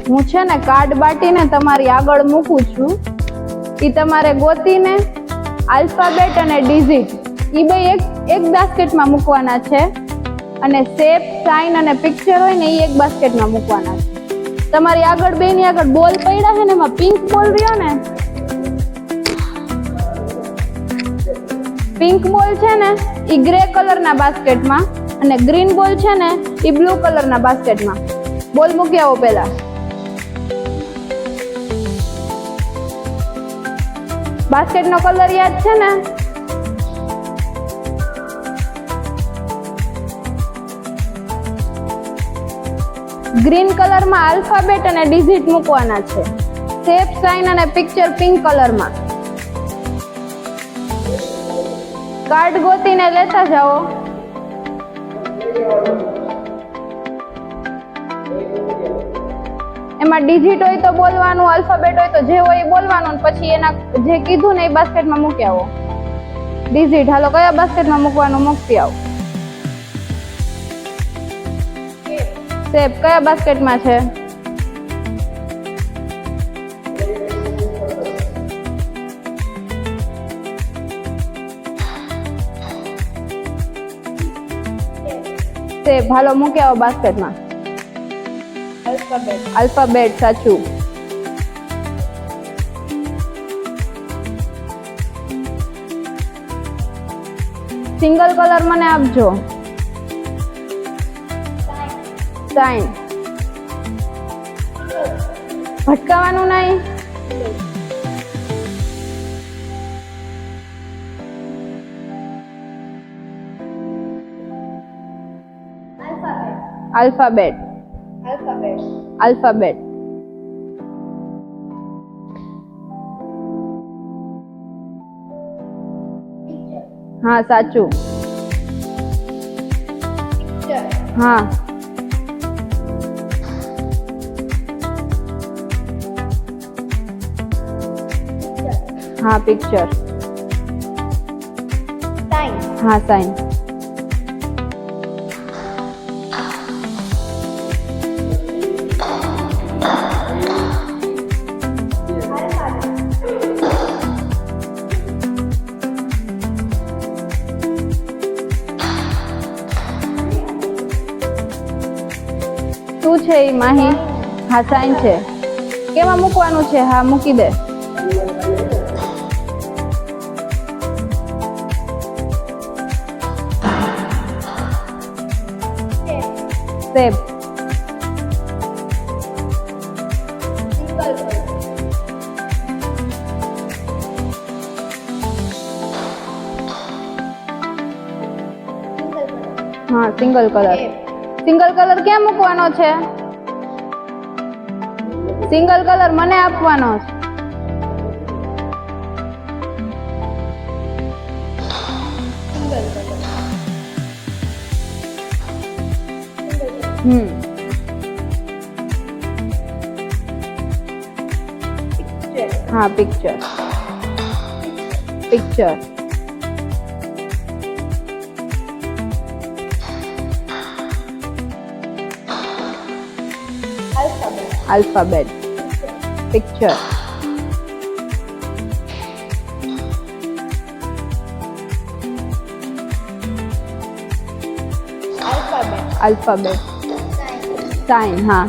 હું છે ને કાર્ડ બાટીને તમારી આગળ મૂકું છું. ઈ તમારે ગોતીને આલ્ફાબેટ અને ડિજિટ ઈ બે એક બાસ્કેટમાં મૂકવાના છે અને શેપ, સાઇન અને પિક્ચર હોય ને ઈ એક બાસ્કેટમાં મૂકવાના છે. તમારી આગળ બેની આગળ બોલ પડ્યા છે ને એમાં પિંક બોલ રહ્યો ને, પિંક બોલ છે ને ઈ ગ્રે કલરના બાસ્કેટમાં અને ગ્રીન બોલ છે ને ઈ બ્લુ કલરના બાસ્કેટમાં. બોલ મૂકી આવો પહેલા. બાસ્કેટનો કલર યાદ છે ને? ગ્રીન કલરમાં આલ્ફાબેટ અને ડિજિટ મૂકવાના છે. શેપ, સાઇન અને પિક્ચર પિંક કલરમાં. કાર્ડ ગોતીને લેતા જાઓ. એમાં ડિજિટ હોય તો બોલવાનું, આલ્ફાબેટ હોય તો જે હોય એ બોલવાનું, પછી એના જે કીધું ને એ બાસ્કેટમાં મૂકી આવો. ડિજિટ હાલો કયા બાસ્કેટમાં મૂકવાનું મૂકી આવો. શેપ કયા બાસ્કેટમાં છે? શેપ હાલો મૂકી આવો બાસ્કેટમાં. આલ્ફાબેટ સાચું. સિંગલ કલર મને આપજો. સાઇન. ભટકાવાનું નહીં. આલ્ફાબેટ. આલ્ફાબેટ. હા સાચું. હા. હા પિક્ચર. સાઇન. હા સાઇન. શું છે એ માહી? હા સાઇન છે. કેમાં મૂકવાનું છે? હા મૂકી દે. શેપ. હા સિંગલ કલર. સિંગલ કલર ક્યાં મૂકવાનો છે? સિંગલ કલર મને આપવાનો છે. હા picture. Picture. Alphabet. Picture. Alphabet. Sign. હા.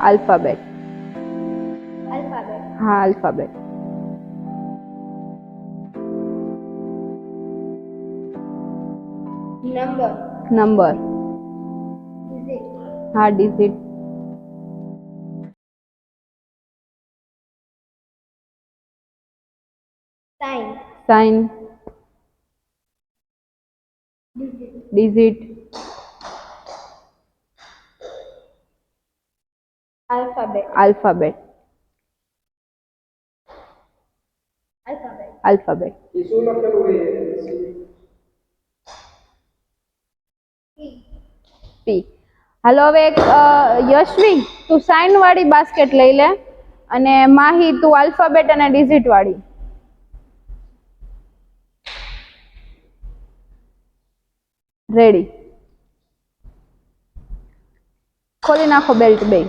આલ્ફાબેટ. હા આલ્ફાબેટ. નંબર. હા digit. Sign. Digit. Alphabet. Alphabet. P. હાલો હવે એક યશવી તું સાઇન વાળી બાસ્કેટ લઈ લે અને માહી તું આલ્ફાબેટ અને ડિજિટ વાળી. રેડી. ખોલી નાખો બેલ્ટ બે.